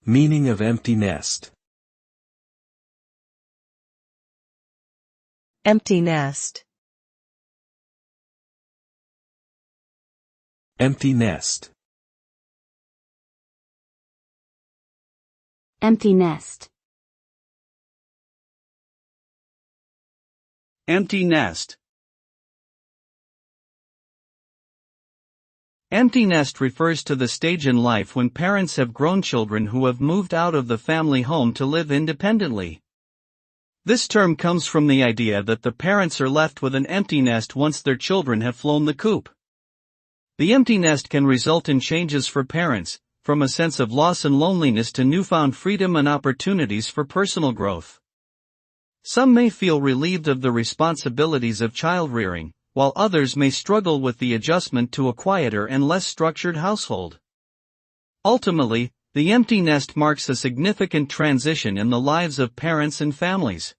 Meaning of empty nest. Empty nest. Empty nest. Empty nest. Empty nest. Empty nest refers to the stage in life when parents have grown children who have moved out of the family home to live independently. This term comes from the idea that the parents are left with an empty nest once their children have flown the coop. The empty nest can result in changes for parents, from a sense of loss and loneliness to newfound freedom and opportunities for personal growth. Some may feel relieved of the responsibilities of child-rearing, while others may struggle with the adjustment to a quieter and less structured household. Ultimately, the empty nest marks a significant transition in the lives of parents and families.